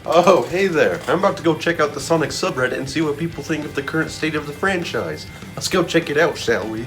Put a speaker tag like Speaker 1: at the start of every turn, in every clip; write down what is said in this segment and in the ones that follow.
Speaker 1: Oh, hey there. I'm about to go check out the Sonic subreddit and see what people think of the current state of the franchise. Let's go check it out, shall we?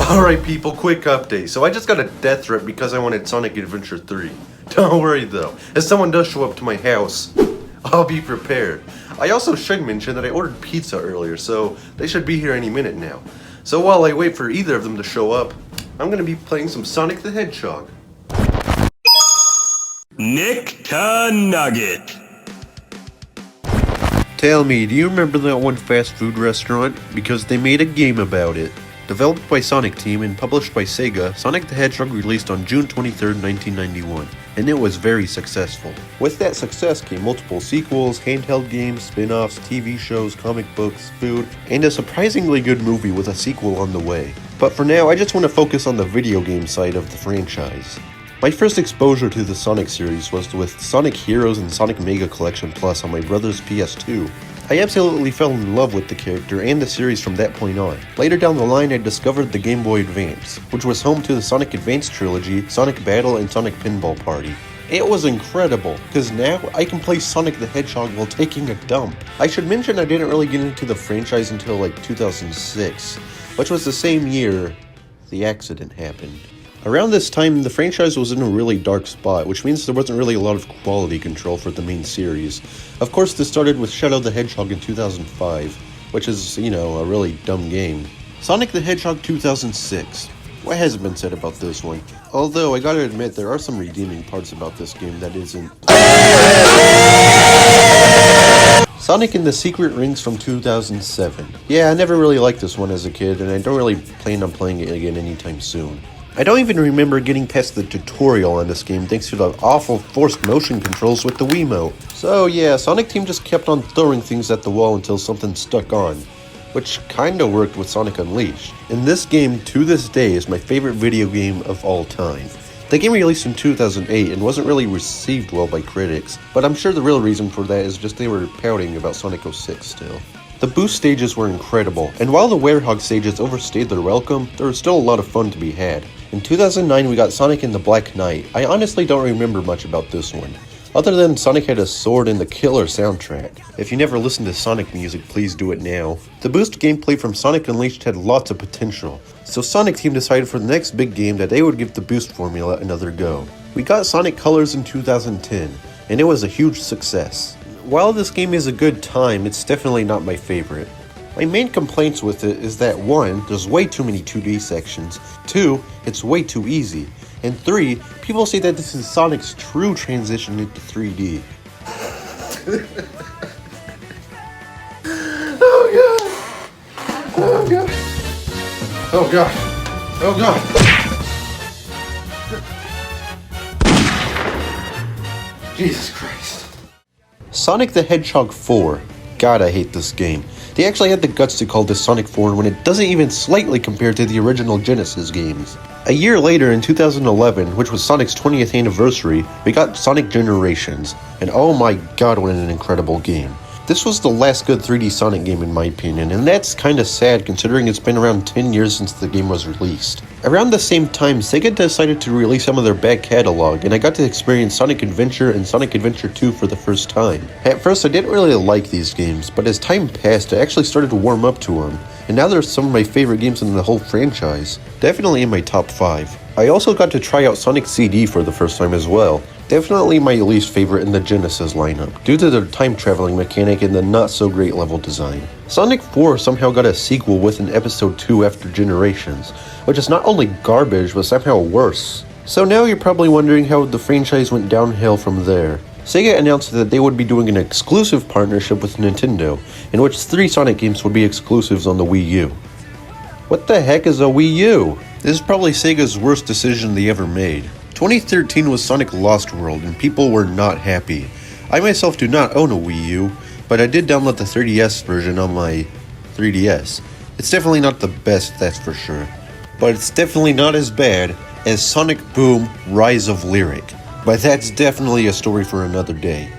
Speaker 1: Alright people, quick update. So I just got a death threat because I wanted Sonic Adventure 3. Don't worry though, if someone does show up to my house, I'll be prepared. I also should mention that I ordered pizza earlier, so they should be here any minute now. So while I wait for either of them to show up, I'm gonna be playing some Sonic the Hedgehog.
Speaker 2: NickTehNugget.
Speaker 1: Tell me, do you remember that one fast food restaurant? Because they made a game about it. Developed by Sonic Team and published by Sega, Sonic the Hedgehog released on June 23rd, 1991, and it was very successful. With that success came multiple sequels, handheld games, spin-offs, TV shows, comic books, food, and a surprisingly good movie with a sequel on the way. But for now, I just want to focus on the video game side of the franchise. My first exposure to the Sonic series was with Sonic Heroes and Sonic Mega Collection Plus on my brother's PS2. I absolutely fell in love with the character and the series from that point on. Later down the line I discovered the Game Boy Advance, which was home to the Sonic Advance trilogy, Sonic Battle, and Sonic Pinball Party. It was incredible, because now I can play Sonic the Hedgehog while taking a dump. I should mention I didn't really get into the franchise until like 2006, which was the same year the accident happened. Around this time, the franchise was in a really dark spot, which means there wasn't really a lot of quality control for the main series. Of course, this started with Shadow the Hedgehog in 2005, which is, a really dumb game. Sonic the Hedgehog 2006. What hasn't been said about this one? Although, I gotta admit, there are some redeeming parts about this game that isn't... Sonic and the Secret Rings from 2007. Yeah, I never really liked this one as a kid, and I don't really plan on playing it again anytime soon. I don't even remember getting past the tutorial on this game thanks to the awful forced motion controls with the Wiimote. So yeah, Sonic Team just kept on throwing things at the wall until something stuck on, which kinda worked with Sonic Unleashed. And this game, to this day, is my favorite video game of all time. The game released in 2008 and wasn't really received well by critics, but I'm sure the real reason for that is just they were pouting about Sonic 06 still. The boost stages were incredible, and while the Werehog stages overstayed their welcome, there was still a lot of fun to be had. In 2009 we got Sonic and the Black Knight. I honestly don't remember much about this one, other than Sonic had a sword and the killer soundtrack. If you never listened to Sonic music, please do it now. The boost gameplay from Sonic Unleashed had lots of potential, so Sonic Team decided for the next big game that they would give the boost formula another go. We got Sonic Colors in 2010, and it was a huge success. While this game is a good time, it's definitely not my favorite. My main complaints with it is that 1. There's way too many 2D sections, 2. It's way too easy, and 3. People say that this is Sonic's true transition into 3D. Oh god! Oh god! Oh god! Oh god! Jesus Christ. Sonic the Hedgehog 4. God, I hate this game. They actually had the guts to call this Sonic 4 when it doesn't even slightly compare to the original Genesis games. A year later, in 2011, which was Sonic's 20th anniversary, we got Sonic Generations, and oh my god, what an incredible game. This was the last good 3D Sonic game in my opinion, and that's kinda sad considering it's been around 10 years since the game was released. Around the same time, Sega decided to release some of their back catalog, and I got to experience Sonic Adventure and Sonic Adventure 2 for the first time. At first, I didn't really like these games, but as time passed, I actually started to warm up to them, and now they're some of my favorite games in the whole franchise. Definitely in my top 5. I also got to try out Sonic CD for the first time as well. Definitely my least favorite in the Genesis lineup, due to the time traveling mechanic and the not so great level design. Sonic 4 somehow got a sequel with an episode 2 after Generations, which is not only garbage but somehow worse. So now you're probably wondering how the franchise went downhill from there. Sega announced that they would be doing an exclusive partnership with Nintendo, in which 3 Sonic games would be exclusives on the Wii U. What the heck is a Wii U? This is probably Sega's worst decision they ever made. 2013 was Sonic Lost World, and people were not happy. I myself do not own a Wii U, but I did download the 3DS version on my 3DS. It's definitely not the best, that's for sure. But it's definitely not as bad as Sonic Boom Rise of Lyric. But that's definitely a story for another day.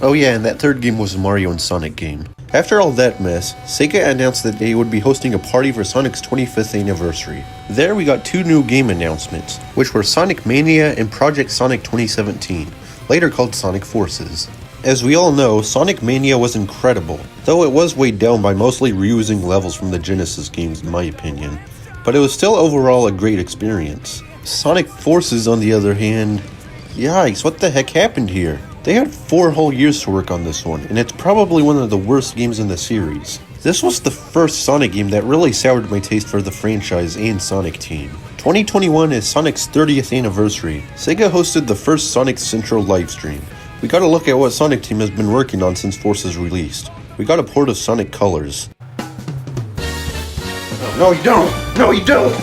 Speaker 1: Oh yeah, and that third game was a Mario and Sonic game. After all that mess, Sega announced that they would be hosting a party for Sonic's 25th anniversary. There we got two new game announcements, which were Sonic Mania and Project Sonic 2017, later called Sonic Forces. As we all know, Sonic Mania was incredible, though it was weighed down by mostly reusing levels from the Genesis games in my opinion, but it was still overall a great experience. Sonic Forces, on the other hand, yikes, what the heck happened here? They had 4 whole years to work on this one, and it's probably one of the worst games in the series. This was the first Sonic game that really soured my taste for the franchise and Sonic Team. 2021 is Sonic's 30th anniversary. Sega hosted the first Sonic Central livestream. We got a look at what Sonic Team has been working on since Forces released. We got a port of Sonic Colors. Oh, no you don't! No you don't!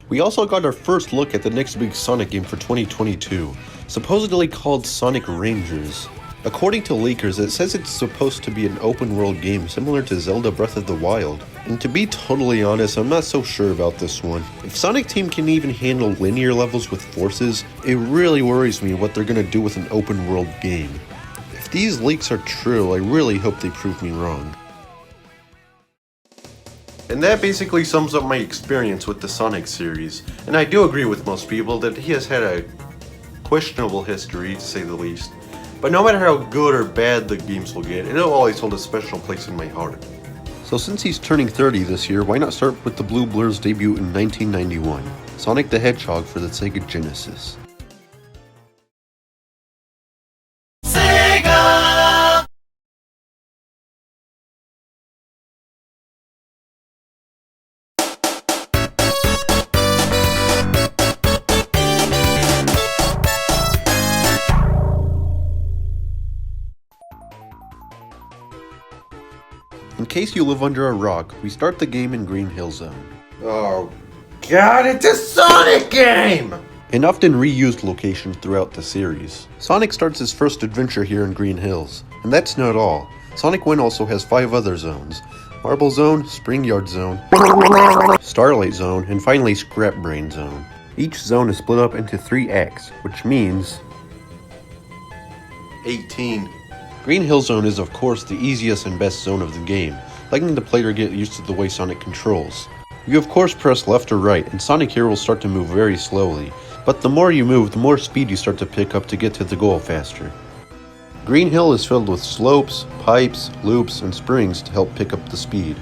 Speaker 1: We also got our first look at the next big Sonic game for 2022, supposedly called Sonic Rangers. According to leakers, it says it's supposed to be an open world game similar to Zelda Breath of the Wild. And to be totally honest, I'm not so sure about this one. If Sonic Team can even handle linear levels with Forces, it really worries me what they're gonna do with an open world game. If these leaks are true, I really hope they prove me wrong. And that basically sums up my experience with the Sonic series, and I do agree with most people that he has had a questionable history, to say the least. But no matter how good or bad the games will get, it'll always hold a special place in my heart. So since he's turning 30 this year, why not start with the Blue Blur's debut in 1991, Sonic the Hedgehog for the Sega Genesis. In case you live under a rock, we start the game in Green Hill Zone. Oh god, it's a Sonic game! An often reused location throughout the series. Sonic starts his first adventure here in Green Hills. And that's not all. Sonic 1 also has 5 other zones. Marble Zone, Spring Yard Zone, Starlight Zone, and finally Scrap Brain Zone. Each zone is split up into 3 acts, which means 18. Green Hill Zone is of course the easiest and best zone of the game, letting the player get used to the way Sonic controls. You of course press left or right, and Sonic here will start to move very slowly, but the more you move, the more speed you start to pick up to get to the goal faster. Green Hill is filled with slopes, pipes, loops, and springs to help pick up the speed.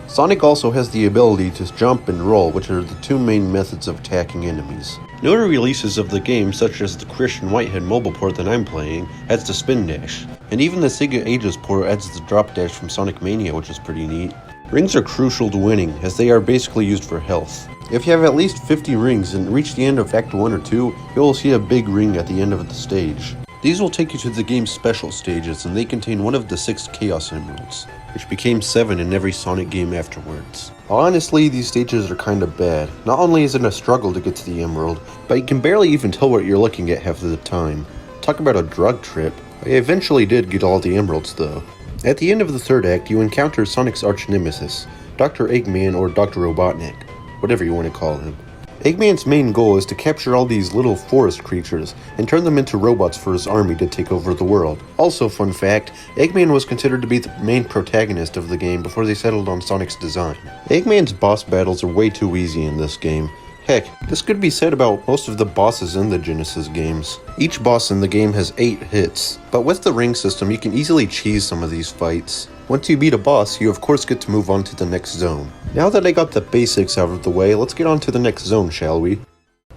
Speaker 1: Sonic also has the ability to jump and roll, which are the 2 main methods of attacking enemies. Newer releases of the game, such as the Christian Whitehead mobile port that I'm playing, adds the spin dash, and even the Sega Ages port adds the drop dash from Sonic Mania, which is pretty neat. Rings are crucial to winning, as they are basically used for health. If you have at least 50 rings and reach the end of Act 1 or 2, you will see a big ring at the end of the stage. These will take you to the game's special stages, and they contain one of the 6 Chaos Emeralds, which became 7 in every Sonic game afterwards. Honestly, these stages are kinda bad. Not only is it a struggle to get to the Emerald, but you can barely even tell what you're looking at half of the time. Talk about a drug trip. I eventually did get all the Emeralds though. At the end of the 3rd act, you encounter Sonic's arch-nemesis, Dr. Eggman or Dr. Robotnik, whatever you want to call him. Eggman's main goal is to capture all these little forest creatures and turn them into robots for his army to take over the world. Also, fun fact, Eggman was considered to be the main protagonist of the game before they settled on Sonic's design. Eggman's boss battles are way too easy in this game. Heck, this could be said about most of the bosses in the Genesis games. Each boss in the game has 8 hits, but with the ring system you can easily cheese some of these fights. Once you beat a boss, you of course get to move on to the next zone. Now that I got the basics out of the way, let's get on to the next zone, shall we?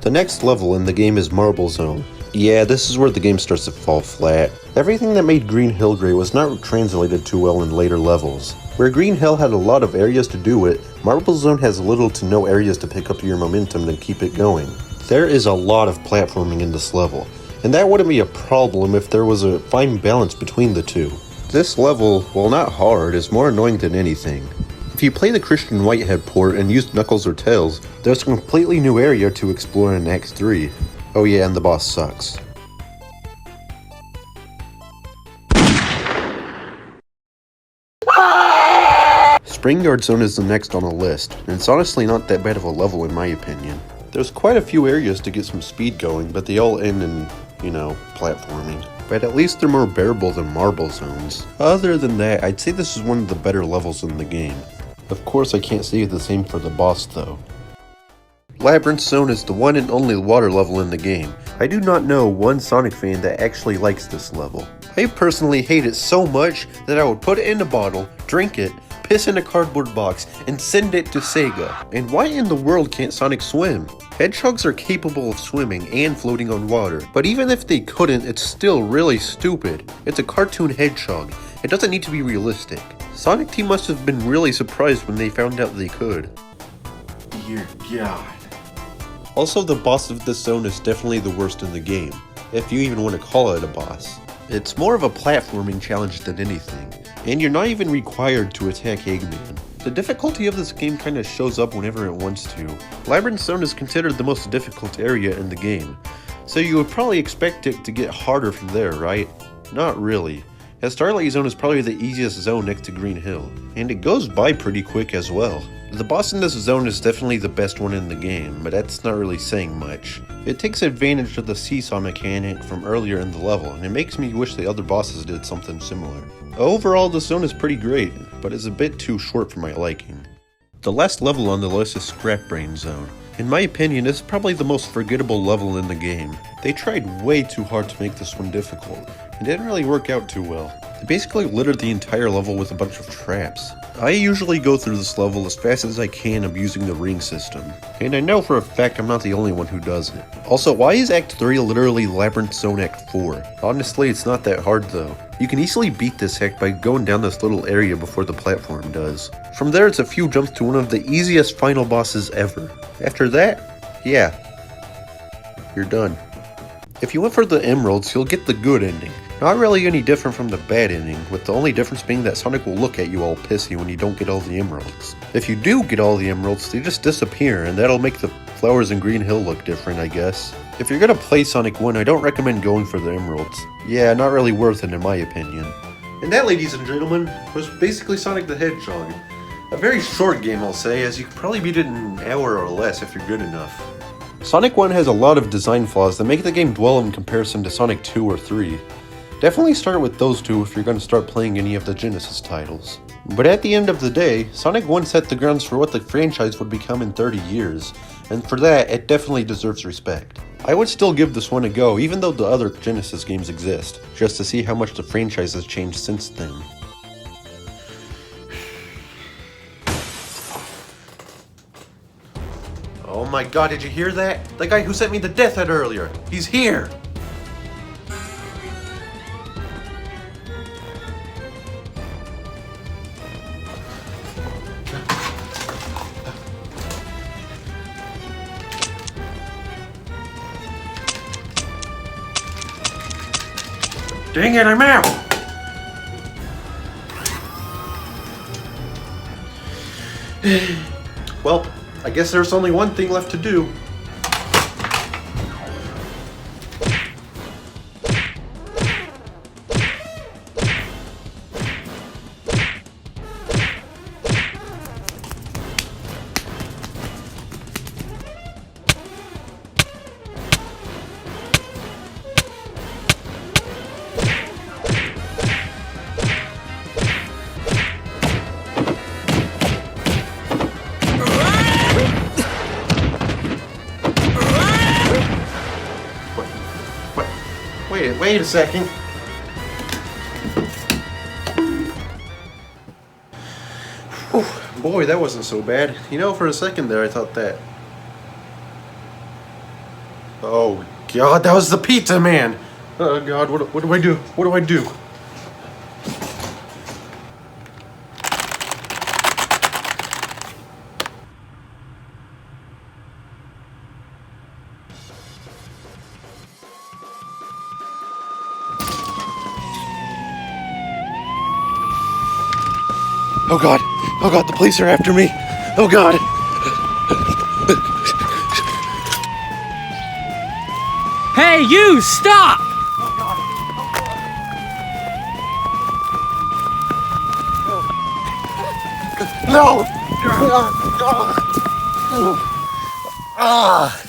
Speaker 1: The next level in the game is Marble Zone. Yeah, this is where the game starts to fall flat. Everything that made Green Hill great was not translated too well in later levels. Where Green Hill had a lot of areas to do it, Marble Zone has little to no areas to pick up your momentum to keep it going. There is a lot of platforming in this level, and that wouldn't be a problem if there was a fine balance between the two. This level, while not hard, is more annoying than anything. If you play the Christian Whitehead port and use Knuckles or Tails, there's a completely new area to explore in Act 3. Oh yeah, and the boss sucks. Spring Yard Zone is the next on the list, and it's honestly not that bad of a level in my opinion. There's quite a few areas to get some speed going, but they all end in, platforming. but at least they're more bearable than Marble Zones. Other than that, I'd say this is one of the better levels in the game. Of course, I can't say the same for the boss though. Labyrinth Zone is the one and only water level in the game. I do not know one Sonic fan that actually likes this level. I personally hate it so much that I would put it in a bottle, drink it, piss in a cardboard box, and send it to Sega. And why in the world can't Sonic swim? Hedgehogs are capable of swimming and floating on water, but even if they couldn't, it's still really stupid. It's a cartoon hedgehog. It doesn't need to be realistic. Sonic Team must have been really surprised when they found out they could. Dear God. Also, the boss of this zone is definitely the worst in the game, if you even want to call it a boss. It's more of a platforming challenge than anything, and you're not even required to attack Eggman. The difficulty of this game kinda shows up whenever it wants to. Labyrinth Zone is considered the most difficult area in the game, so you would probably expect it to get harder from there, right? Not really, as Starlight Zone is probably the easiest zone next to Green Hill, and it goes by pretty quick as well. The boss in this zone is definitely the best one in the game, but that's not really saying much. It takes advantage of the seesaw mechanic from earlier in the level, and it makes me wish the other bosses did something similar. Overall, the zone is pretty great, but it's a bit too short for my liking. The last level on the list is Scrap Brain Zone. In my opinion, this is probably the most forgettable level in the game. They tried way too hard to make this one difficult, and didn't really work out too well. They basically littered the entire level with a bunch of traps. I usually go through this level as fast as I can using the ring system, and I know for a fact I'm not the only one who does it. Also, why is Act 3 literally Labyrinth Zone Act 4? Honestly, it's not that hard though. You can easily beat this act by going down this little area before the platform does. From there, it's a few jumps to one of the easiest final bosses ever. After that, yeah, you're done. If you went for the emeralds, you'll get the good ending. Not really any different from the bad ending, with the only difference being that Sonic will look at you all pissy when you don't get all the emeralds. If you do get all the emeralds, they just disappear, and that'll make the flowers in Green Hill look different, I guess. If you're gonna play Sonic 1, I don't recommend going for the emeralds. Yeah, not really worth it in my opinion. And that, ladies and gentlemen, was basically Sonic the Hedgehog. A very short game, I'll say, as you could probably beat it in an hour or less if you're good enough. Sonic 1 has a lot of design flaws that make the game dwell in comparison to Sonic 2 or 3. Definitely start with those two if you're going to start playing any of the Genesis titles. But at the end of the day, Sonic 1 set the grounds for what the franchise would become in 30 years, and for that, it definitely deserves respect. I would still give this one a go, even though the other Genesis games exist, just to see how much the franchise has changed since then. Oh my god, did you hear that? The guy who sent me the death head earlier, he's here! Dang it, I'm out! Well, I guess there's only one thing left to do. Wait a second. Whew, boy, that wasn't so bad. You know, for a second there, I thought that. Oh, God, that was the pizza man! Oh, God, what do I do? What do I do? Oh God, the police are after me. Oh God.
Speaker 2: Hey, you, stop!
Speaker 1: No! Ah!